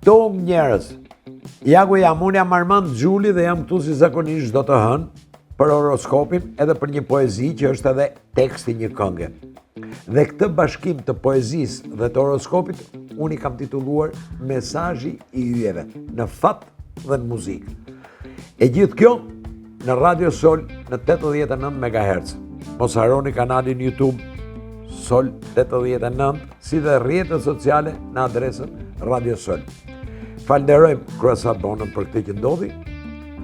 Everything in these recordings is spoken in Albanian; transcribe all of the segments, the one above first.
Tom njerëz. Ja ku jam, unë jam Armand Xhuli dhe jam këtu si zakonisht çdo të hënë për horoskopin edhe për një poezi që është edhe teksti një këngë. Dhe këtë bashkim të poezisë dhe të horoskopit unë i kam titulluar Mesazhi i yjeve në fat dhe në muzikë. E gjithë kjo në Radio Sol në 89 MHz. Mos harroni kanalin YouTube Sol 89, si dhe rrjetet sociale në adresën Radio Sol. Falenderojmë kryesat bonën për këtë që ndodhi,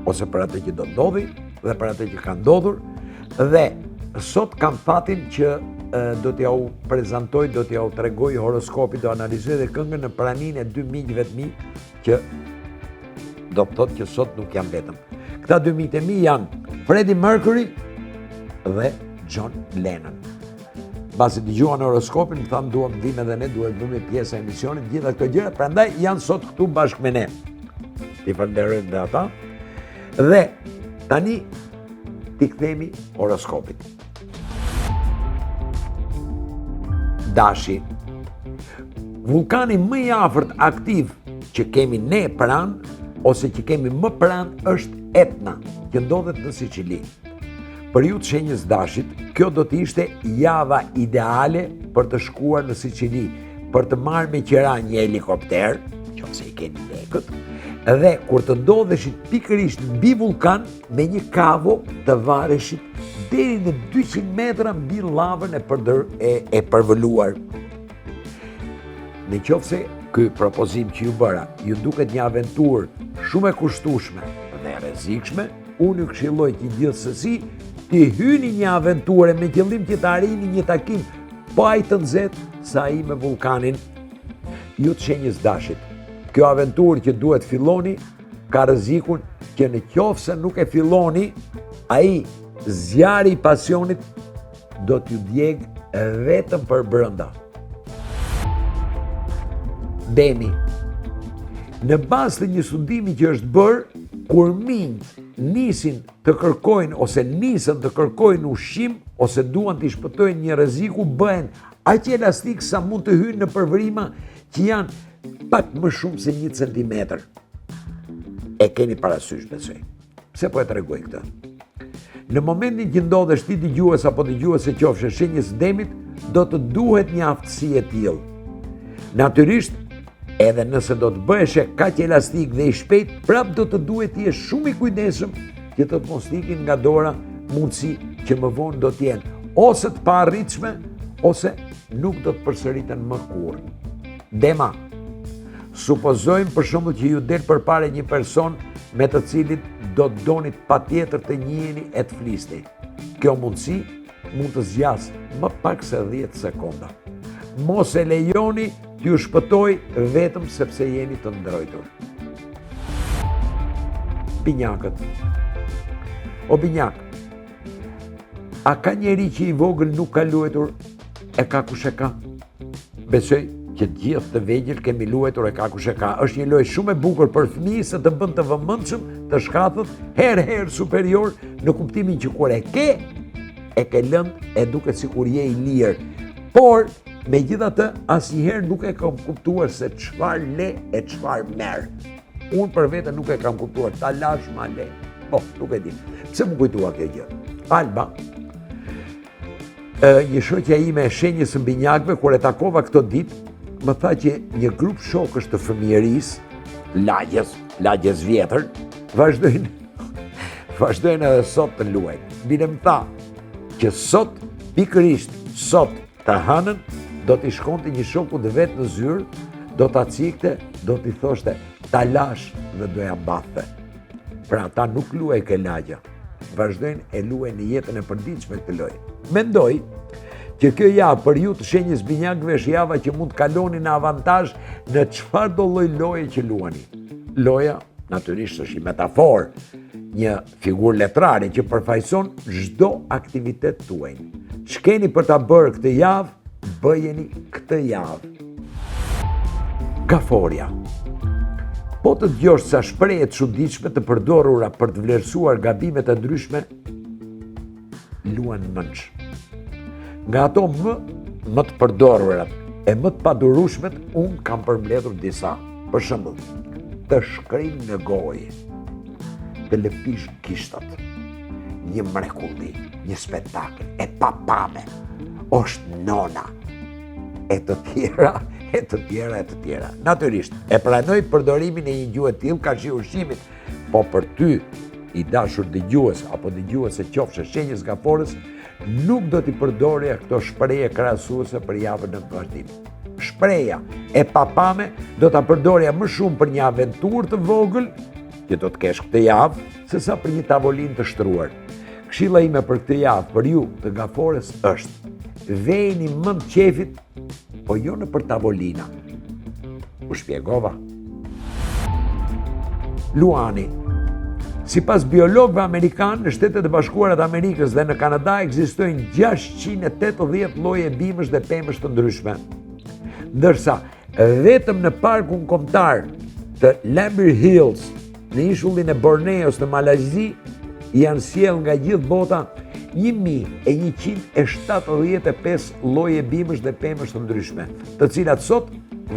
ose për atë që do ndodhi, dhe për atë që ka ndodhur, dhe sot kam fatin që do t'ja u prezantoj, do t'ja u tregoj horoskopi, do analizoj dhe këngën në praninë e dy miqve të mi, që do të thotë që sot nuk janë vetëm. Këta dy miqtë e mi janë Freddie Mercury dhe John Lennon. Pasi dëgjuan horoskopin, më thanë duam vim edhe ne, duhet bëjmë pjesë e emisionit, gjitha këto gjëra, prandaj janë sot këtu bashkë me ne. Ti falenderojmë dhe ata. Dhe tani ti kthehemi horoskopit. Dashi. Vulkani më i afërt aktiv që kemi ne pranë ose që kemi më pranë është Etna, që ndodhet në Siçili. Për ju të shenjës dashit, kjo do të ishte java ideale për të shkuar në Siçili, për të marrë me qira një helikopter, qofse i keni lekët, dhe kur të ndodheshit pikërisht mbi vulkan me një kavo të vareshit deri në 200 metra mbi lavën e përvëluar. Në qofse ky propozim që ju bëra ju duket një aventurë shumë e kushtueshme dhe rrezikshme, unë ju këshilloj që gjithsesi ti hyni një aventurë me qëllim që të arrini një takim pa i të nxehtë sa ai me vulkanin. Ju të shenjës dashit, kjo aventurë që duhet filloni ka rrezikun që në qoftë se nuk e filloni, ai zjarri i pasionit do t'ju djeg vetëm për brenda. Demi. Në bazë të një studimi që është bërë, kur minjt nisin të kërkojnë ose nisën të kërkojnë ushqim ose duan të shpëtojnë një rreziku, bëhen aq elastik sa mund të hyjnë në përvërima që janë pak më shumë se 1 centimetër. E keni parasysh, besoj. Pse po e tregoj këtë? Në momentin që ndodhesh ti dëgjues apo dëgjuese qofshe shenjës demit, do të duhet një aftësi e tillë. Natyrisht, edhe nëse do të bëheshe kaq elastik dhe i shpejt, prap do të duhet të jesh shumë i kujdesshëm që të mos ikin nga dora mundësi që më vonë do të jenë ose të paarritshme ose nuk do të përsëriten më kurrë. Dema. Supozojmë për shembull që ju del përpara një person me të cilit do të donit patjetër të njiheni e të flisni. Kjo mundësi mund të zgjasë më pak se 10 sekonda. Mos e lejoni t'ju shpëtoj vetëm sepse jeni të ndrojtur. Binjakët. O binjak, a ka njeri që i vogël nuk ka luajtur e ka kush e ka? Besoj që gjithë të vegjël kemi luajtur e ka kush e ka. Është një lojë shumë e bukur për fëmijë se të bën të vëmendshëm, të shkatët, herë superior në kuptimin që kur e ke lënë e duket sikur je i lirë. Por megjithatë, asnjëherë nuk e kam kuptuar se çfarë le e çfarë merr. Unë për vete nuk e kam kuptuar, ta lash ma le. Po, nuk e di. Pse më kujtua kjo gjë? Alba, një shoqja ime e shenjës së binjakëve, kur e takova këtë ditë, më tha që një grup shokësh të fëmijërisë, lagjes vjetër, vazhdojnë edhe sot të luajnë. Bile më tha që sot, pikërisht sot të hënën, do t'i shkonte një shoku të vetë në zyrë, do t'a cikte, do t'i thoshte, ta lash dhe doja mbathte. Pra ta nuk luaj ke lagja, vazhdojnë e luaj në jetën e përditshme këtë lojë. Mendoj që kjo javë për ju të shenjës binjakëve është java që mund të kaloni në avantazh në çfarë do lloj loje që luani. Loja, natyrisht është një metaforë, një figurë letrare që përfaqëson çdo aktivitet tuaj. Ç'keni për ta bërë këtë javë, bëjeni këtë javë. Kaforja. Po të dëgjosh sa shprehje të çuditshme të përdorura për të vlerësuar gabimet e ndryshme, luan mënç. Nga ato më të përdorurat e më të padurueshmet, unë kam përmbledhur disa. Për shembull, të shkrim në gojë, të lëpish gishtat, një mrekulli, një spektakël, e papame, është nona, e të tjera. Natyrisht, e pranoj përdorimin e një gjuhë tillë ka shi ushqimit, po për ty, i dashur dëgjues apo dëgjuese qofshe shenjës gafores, nuk do t'i përdorja këto shprehje krahasuese për javën në vazhdim. Shpreha e papame do ta përdorja më shumë për një aventurë të vogël që do të kesh këtë javë, sesa për një tavolinë të shtruar. Këshilla ime për këtë javë për ju të gafores është: vejni mend qefit, po jo në për tavolina. U shpjegova? Luani. Sipas biologëve amerikanë, në Shtetet e Bashkuara të Amerikës dhe në Kanada ekzistojnë 680 lloje bimësh dhe pemësh të ndryshme. Ndërsa vetëm në parkun kombëtar të Lambert Hills, në ishullin e Borneos në Malazi, janë sjell nga gjithë bota 1175 lloje bimësh dhe pemësh të ndryshme, të cilat sot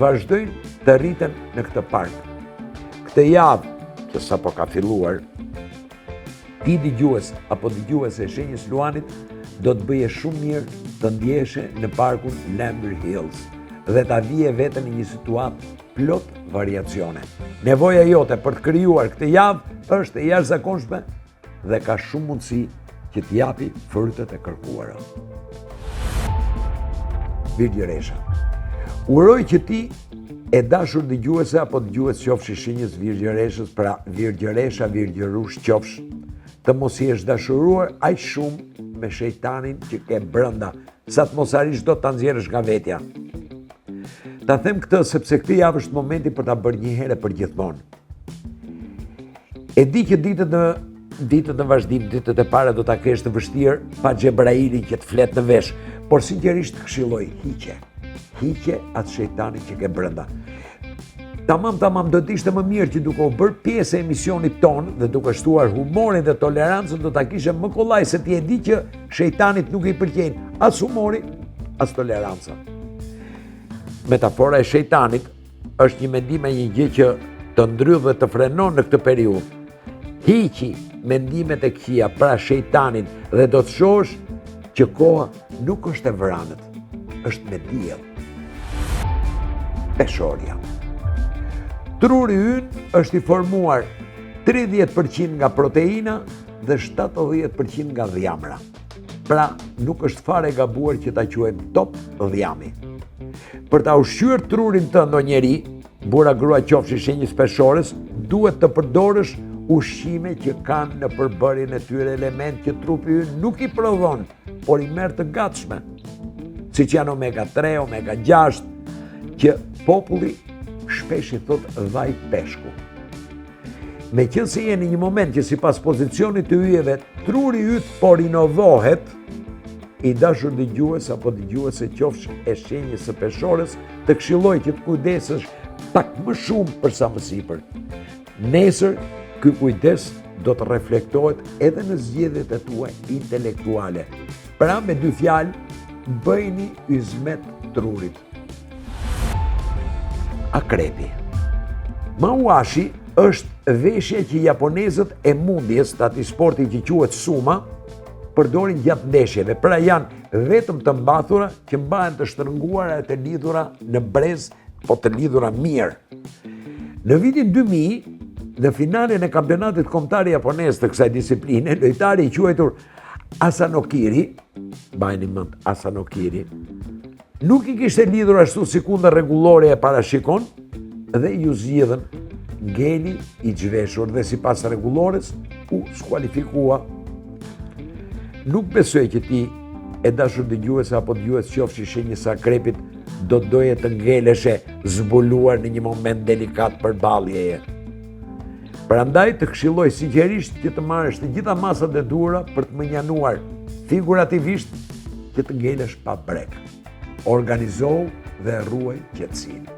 vazhdojnë të rriten në këtë park. Këtë javë, që sapo ka filluar, ti dëgjues apo dëgjuese e shenjës Luanit do të bëje shumë mirë të ndjeshe në parkun Lambert Hills dhe ta vije veten në një situatë plot variacione. Nevoja jote për të krijuar këtë javë është e jashtëzakonshme dhe ka shumë mundësi që t'japi frutet e kërkuara. Virgjë Resha. Uroj që ti e dashur dëgjuese apo dëgjues qofshi shenjës Virgjë Reshës, pra Virgjë Resha, Virgjë Rush qofsh, të mos jesh dashuruar aq shumë me shejtanin që ke brenda, sa të mos arish do ta nxjerrësh nga vetja. Ta them këtë sepse këtë javë është momenti për ta bërë një herë për gjithmonë. E di që ditët në vazhdim, ditët e para do ta kesh të vështirë pa Xhebrailin që të flet në vesh, por sinqerisht këshilloj, hiqe atë shejtanin që ke brenda. Tamam do të ishte më mirë që duke u bërë pjesë e emisionit tonë dhe duke shtuar humorin dhe tolerancën do ta kishe më kollaj, se ti e di që shejtanit nuk i pëlqejnë as humori, as toleranca. Metafora e shejtanit është një mendim e një gjë që të ndryll dhe të frenon në këtë periudhë. Hiqi mendimet e këqija, pra shejtanin, dhe do të shohësh që koha nuk është e vranët, është me diell. Peshorja. Truri ynë është i formuar 30% nga proteina dhe 70% nga dhjamra. Pra, nuk është fare gabuar që ta quajmë top dhjami. Për ta ushqyer trurin tënd o njeri, burra grua qofshi shenjës peshores, duhet të përdorësh ushqime që kanë në përbërjen e tyre element që trupi ynë nuk i prodhon, por i merr të gatshme, siç janë omega 3, omega 6, që populli shpesh i thot vaj peshku. Meqense jeni një moment që sipas pozicionit të yjeve truri yt po rinovohet, i dashur dëgjues apo dëgjuese qofsh e shenjës së peshores, të këshilloj që të kujdesesh pak më shumë për sa më sipër. Nesër ky kujdes do të reflektohet edhe në zgjedhjet e tua intelektuale. Pra me dy fjalë, bëjni hizmet trurit. Akrepi. Mauashi është veshja që japonezët e mundjes të atij sporti që quhet suma përdorin gjatë ndeshjeve, pra janë vetëm të mbathura që mbahen të shtrënguara e të lidhura në brez, po të lidhura mirë. Në vitin 2000, në finalen e kampionatit kombëtar japonez të kësaj disipline, lojtari i quajtur Asano Kiri, bajni mend Asano Kiri, nuk i kishte lidhur ashtu si kundër rregullore e parashikon dhe ju zgjidhen ngeli i zhveshur dhe sipas rregullores u skualifikua. Nuk besoj që ti e dashur dëgjuese apo dëgjues qofshi shenjës së akrepit do të doje të ngeleshe zbuluar në një moment delikat përballjeje. Prandaj të këshilloj sinqerisht që të marrësh të gjitha masat e duhura për të mënjanuar figurativisht që të ngelesh pa brek. Organizohu dhe ruaj qetësinë.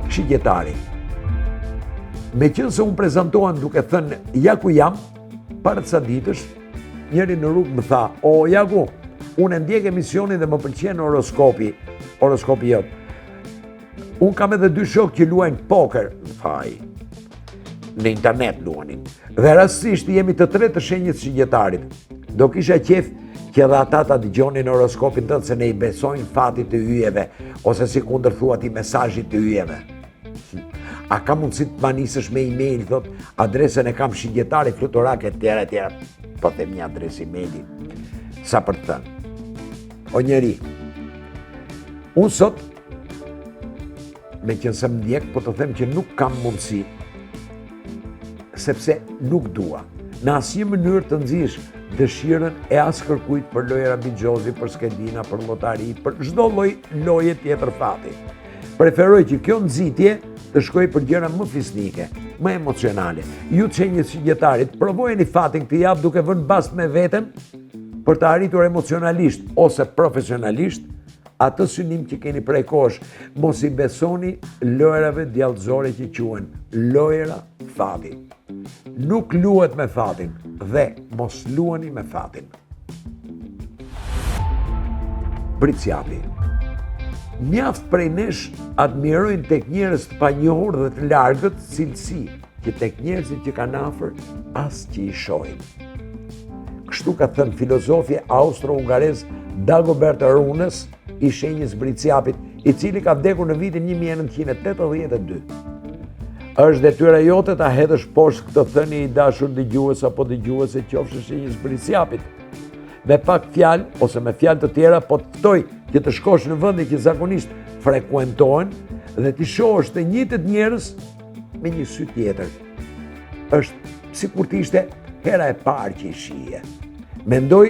Shigjetari. Meqense unë prezantohem duke thënë ja ku jam, para ca ditësh, njëri në rrugë më tha: "O Jaku, unë ndjek emisionin dhe më pëlqen horoskopi jot." Unë kam edhe 2 shokë që luajnë poker në faj. Në internet luanin. Dhe rastësisht jemi të 3 të shenjës shigjetarit. Do kisha qef që edhe ata ta dëgjonin horoskopin tënd se ne i besojnë fatit të yjeve, ose si kundër thua ti mesazhit të yjeve. A ka mundësi të manisësh me email, thot, adresën e kam shigjetarit fluturak e tjera, po them një adresë emaili. Sa për të thënë. O njeri, unë sot, me që nëse më ndjek, po të them që nuk kam mundësi, sepse nuk dua. Në asnjë mënyrë të nxish dëshirën e as kërkujt për lojëra bixhozi, për skedina, për lotari, për çdo lloj loje tjetër fati. Preferoj që kjo nxitje të shkoj për gjëra më fisnike, më emocionale. Ju të shenjës shigjetarit, provojeni fatin këtë javë duke vënë bast me veten për të arritur emocionalisht ose profesionalisht atë synim që keni prej kohësh. Mos i besoni lojrave djallëzore që quhen lojra fati. Nuk luhet me fatin dhe mos luani me fatin. Briciapi. Mjaft prej nesh admirojnë tek njerëz të panjohur dhe të largët cilësi që tek njerëzit që kanë afër as që i shohin. Kështu ka thënë filozofi austro-hungarez Dagobert Runes, i shenjës Briciapit, i cili ka vdekur në vitin 1982. Është detyra jote ta hedhësh poshtë këtë thënie i dashur dëgjues apo dëgjuese qofsh shenjës Briciapit. Me pak fjalë ose me fjalë të tjera, po të ftoj që të shkosh në vende që zakonisht frekuentohen dhe të shohësh të njëjtët njerëz me një sy tjetër. Është sikur të ishte hera e parë që i shije. Mendoj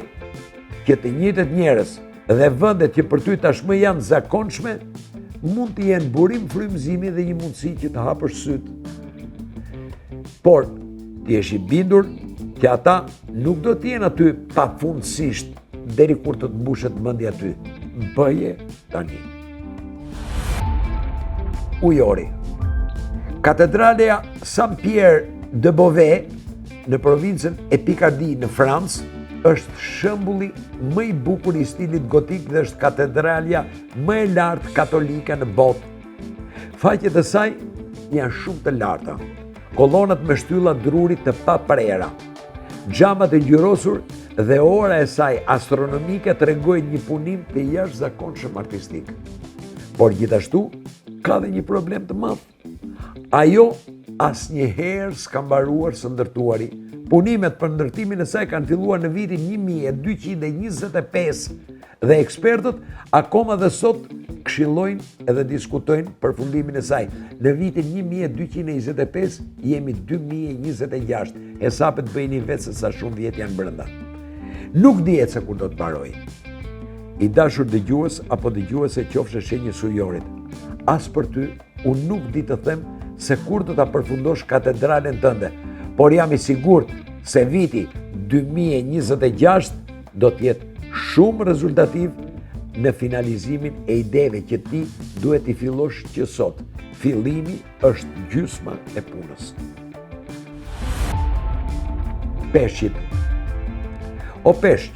që të njëjtët njerëz dhe vendet që për ty tashmë janë zakonshme mund të jenë burim frymëzimi dhe një mundësi që të hapësh syt. Por ti jesh i bindur që ata nuk do të jenë aty pafundësisht deri kur të të mbushet mendja ty. Bëje tani. Ujori. Katedralja Saint-Pierre de Beauvais në provincën e Picardie në Francë është shembulli më i bukur i stilit gotik dhe është katedralja më e lartë katolike në botë. Faqet e saj janë shumë të larta. Kolonat me shtylla druri të paprera. Xhamat e ngjyrosur dhe ora e saj astronomike tregojnë një punim të jashtëzakonshëm artistik. Por gjithashtu ka dhe një problem të madh. Ajo asnjëherë s'ka mbaruar së ndërtuari. Punimet për ndërtimin e saj kanë filluar në vitin 1225 dhe ekspertët akoma dhe sot këshillojnë edhe diskutojnë për fundimin e saj. Në vitin 1225 jemi 2026. Hesapet bëjni vetë se sa shumë vjet janë brenda. Nuk dihet se kur do të mbarojë. I dashur dëgjues apo dëgjuese qofshe shenjës ujorit. As për ty, unë nuk di të them se kur do ta përfundosh katedralen tënde, por jam i sigurt se viti 2026 do të jetë shumë rezultativ në finalizimin e ideve që ti duhet i fillosh që sot. Fillimi është gjysma e punës. Peshqit. O peshq,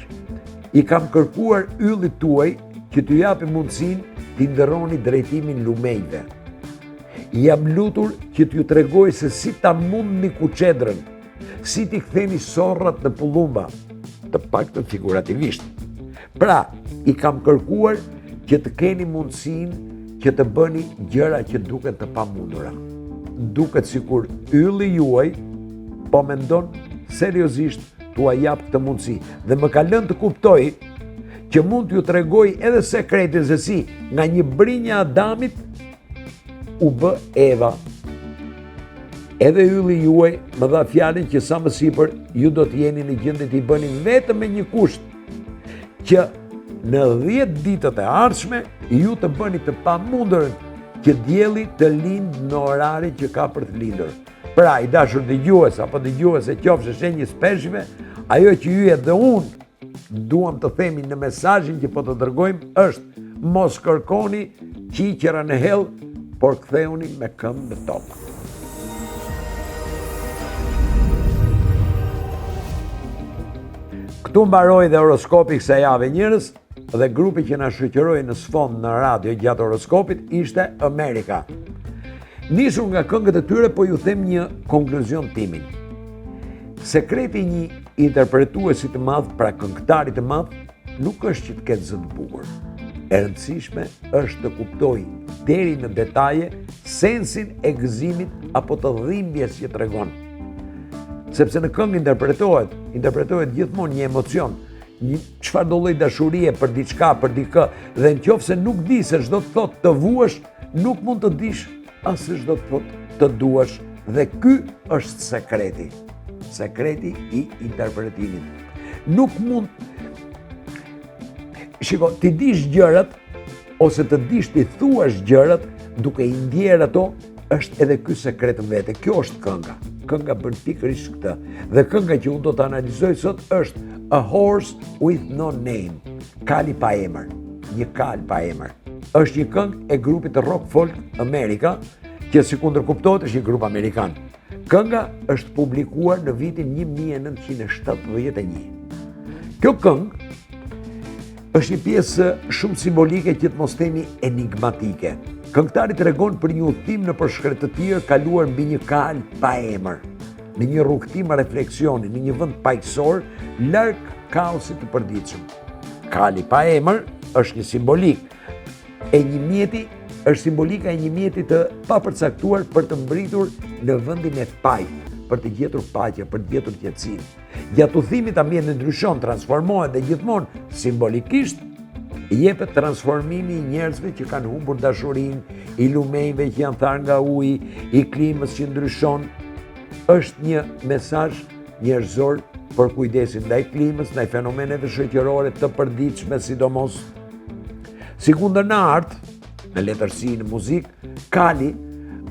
i kam kërkuar yllit tuaj që t'ju japi mundësinë t'i ndërroni drejtimin lumejve. Jam lutur që t'ju tregoj se si ta mundni kuçedrën, si t'i ktheni sorrat në pullumba, të paktën figurativisht. Pra, i kam kërkuar që të keni mundësinë që të bëni gjëra që duket të pamundura. Duket sikur ylli juaj po mendon seriozisht t'ua jap këtë mundësi dhe më ka lënë të kuptoj që mund t'ju tregoj edhe sekretin se si nga një brinjë e Adamit u bë Eva. Edhe ylli juaj më dha fjalën që sa më sipër ju do të jeni në gjendje t'i bëni vetëm me një kusht, që në 10 ditët e ardhshme ju të bëni të pamundurën që dielli të lindë në orarin që ka për të lindur. Pra, i dashur dëgjues apo dëgjuese qofshe shenjës peshqive, ajo që ju e dhe unë duam të themi në mesazhin që po të dërgojmë është: mos kërkoni qiqera në hell, por ktheuni me këmbë në tokë. Këtu mbaroi dhe horoskopi kësaj jave njerëz. dhe grupi që na shoqëroi në sfond në radio gjatë horoskopit ishte Amerika. Nisur nga këngët e tyre, po ju them një konkluzion timin. Sekreti një interpretuesi të madh, pra këngëtari të madh, nuk është që të ketë zë të bukur. E rëndësishme është të kuptoj deri në detaje sensin e gëzimit apo të dhimbjes që tregon. Sepse në këngë interpretohet gjithmonë një emocion, një çfarë do lloj dashurie për diçka, për dikë, dhe nëse nuk di se ç'do të thotë të vuash, nuk mund të dish as se ç'do të thotë të duash, dhe ky është sekreti. Sekreti i interpretimit. Nuk mund ti dish gjërat ose të dish ti thuash gjërat duke i ndjer ato, është edhe ky sekret në vete. Kjo është kënga. Kënga bën pikërisht këtë. Dhe kënga që unë do të analizoj sot është A Horse with No Name. Kali pa emër. Një kal pa emër. Është një këngë e grupit të rock folk Amerika, që si kundërkuptohet është një grup amerikan. Kënga është publikuar në vitin 1971. Kjo këngë është një pjesë shumë simbolike që të mos themi enigmatike. Këngëtari tregon për një udhtim në përshkretëtir kaluar mbi një kal pa emër, në një rrugtim refleksioni, në një vend paqësor, larg kaosit të përditshëm. Kali pa emër është një simbolik e një mjeti, është simbolika e një mjeti të papërcaktuar për të mbritur në vendin e paqë, për të gjetur paqe, për të gjetur qetësinë. Gjatë udhimit ambienti ndryshon, transformohet dhe gjithmonë simbolikisht jepet transformimi i njerëzve që kanë humbur dashurinë, i lumejve që janë tharë nga uji, i klimës që ndryshon. Është një mesazh njerëzor për kujdesin ndaj klimës, ndaj fenomeneve shoqërore të përditshme, sidomos. Sikundër në art, në letërsi, në muzikë, kali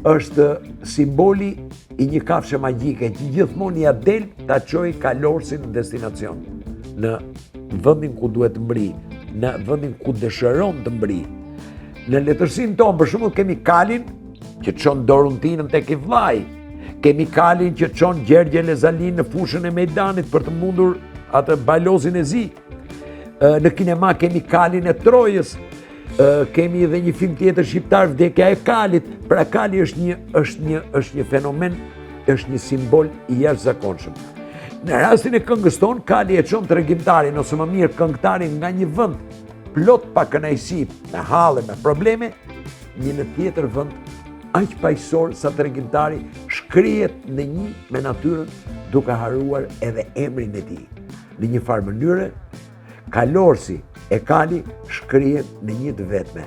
është simboli i një kafshë magjike që gjithmonë ja del ta çojë kalorsin në destinacion, në vendin ku duhet të mbri, në vendin ku dëshiron të mbri. Në letërsinë tonë, për shembull, kemi kalin që çon doruntinën tek i vllai. Kemi kalin që çon Gjergje Lezalin në fushën e Mejdanit për të mundur atë balozin e zi. Në kinema kemi kalin e Trojës. Kemi edhe një film tjetër shqiptar, Vdekja e kalit. Pra kali është një fenomen, është një simbol i jashtëzakonshëm. Në rastin e këngës tonë, kali e çon tregimtarin ose më mirë këngëtarin nga një vend plot pa kënaqësi, me halle, me probleme, një në tjetër vend aq paqësor sa tregimtari shkrihet në një me natyrën, duke haruar edhe emrin e tij. Në një farë mënyre, kalorsi e kali shkrihet në një të vetme,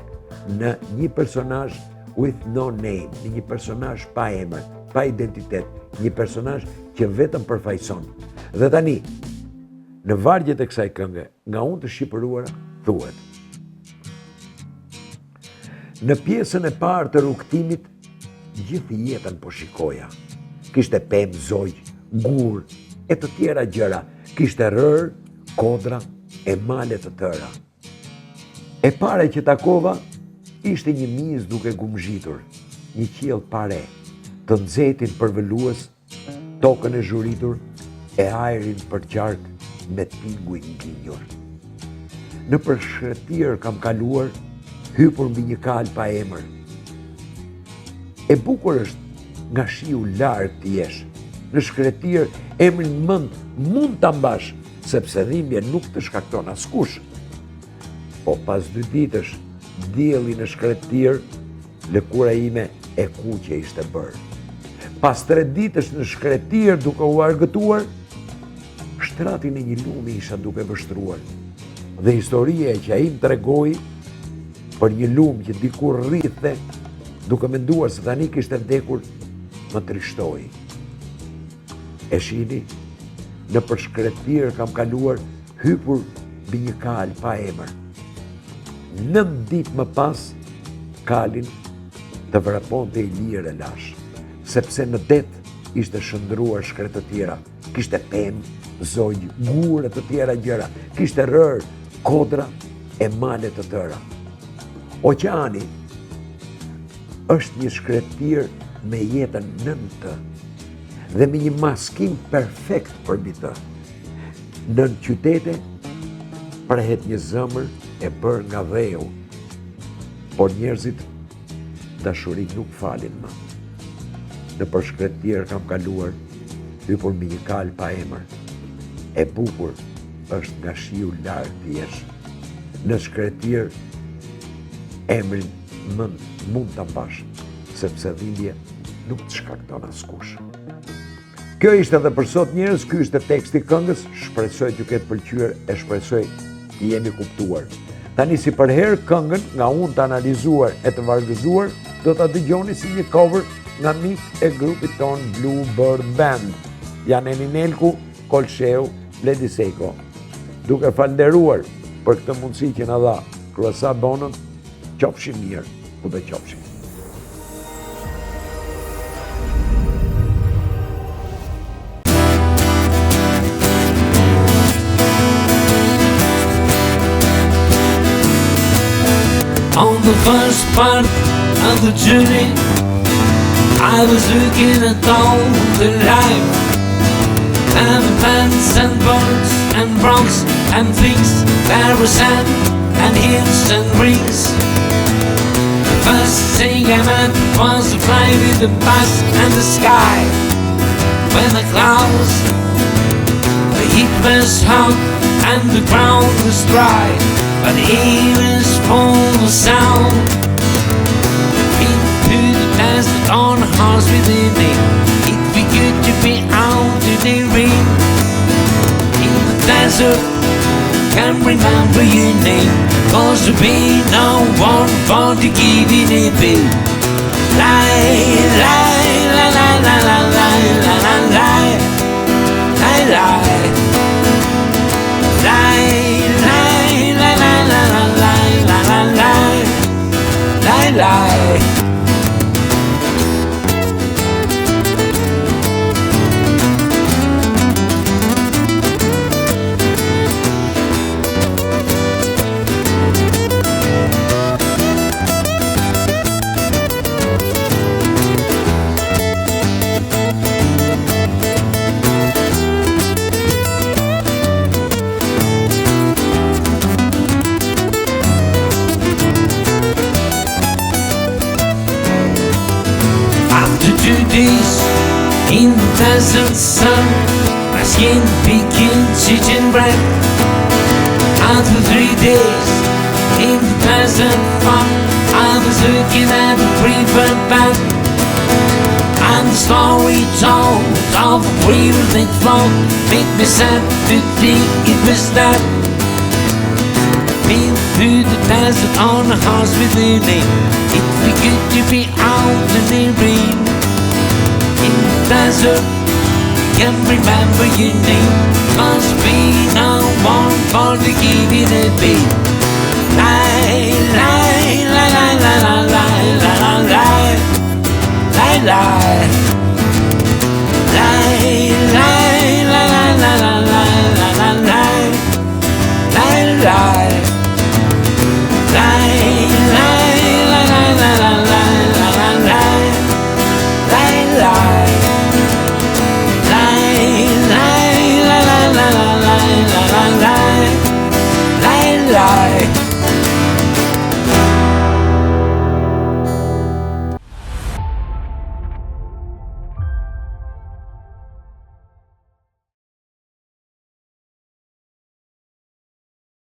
në një personazh with no name, në një personazh pa emër, pa identitet, një personazh që vetëm përfaqëson. Dhe tani, në vargjet e kësaj këngë, nga unë të shqipëruara, thuhet: në pjesën e parë të rrugtimit, gjithë jetën po shikoja. Kishte pemë, zoj, gur, e të tjera gjëra. Kishte rër, kodra, e male të tëra. E pare që takova, ishte një miz duke gumzhitur, një qiell pare, të nxehtin përvelues, tokën e zhuritur, e ajrin për qark me pinguj ngjinjur. Në përshkretir kam kaluar, hypur mbi një kal pa emër. E bukur është nga shiu larg të jesh. Në shkretir emrin mund ta mbash, sepse dhimbje nuk të shkakton askush. Po pas 2 ditësh, dielli në shkretir, lëkura ime e kuqe ishte bërë. Pas 3 ditësh në shkretir duke u argëtuar, shtratin e një lumi isha duke vështruar. Dhe historia që ai më tregoi për një lum që dikur rrithe, duke menduar se tani kishte vdekur, më trishtoi. E shihni, në përshkretir kam kaluar, hypur mbi një kal pa emër. 9 ditë më pas, kalin të vraponte i lirë e lash, sepse në det ishte shëndruar shkretëtira, kishte pemë, zogj, gurë të tjera gjëra, kishte rër, kodra e male të tëra. Oqeani është një shkretir me jetën nën të dhe me një maskim perfekt përmbi të. Nën qytete prehet një zemër e bërë nga dheu, por njerëzit dashurit nuk falin më. Në përshkretëtir kam kaluar hypur me një kal pa emër. E bukur është nga shiu larg thjesht. Në shkretir emrin mund ta mbash, sepse dhimbje nuk të shkakton askush. Kjo ishte edhe për sot njerëz, ky ishte teksti i këngës, shpresoj t'ju ketë pëlqyer e shpresoj t'i jeni kuptuar. Tani si për herë këngën nga unë të analizuar e të vargëzuar, do ta dëgjoni si një cover nga miq e grupit ton Bluebird Band. Janë Eninelku, Kolsheu, Ledi Sejko. Duke falnderuar për këtë mundësi që na dha Kryesa Bonën, qofshin mirë ku do qofshin. On the first part of the journey, I was looking at all the life, and the plants and birds and rocks and things, there was sand and hills and breeze. The first thing I met was to fly with the bus and the sky, when the clouds, the heat was hot and the ground was dry, but the air is full of sound. Into the desert on a horse within me, it'd be good to be out in the rain. In the desert, can't remember your name, cause there be no one for to give it a beat. Lie, lie, la la la la la la la lie, lie, lie, lie, lie, la la la la la la lie, lie, lie. After 2 days in the desert sun, my skin became chicken bread. After 3 days in the desert fun, I was looking at the river bank, and the story told of a river that flowed made me sad to think it was that. Been through the desert on a horse within me, it'd be good to be out in the rain. In the desert, can't remember your name, must be no one for to give it a beat. Lie, lie, la la la la la la la lie, lie, lie.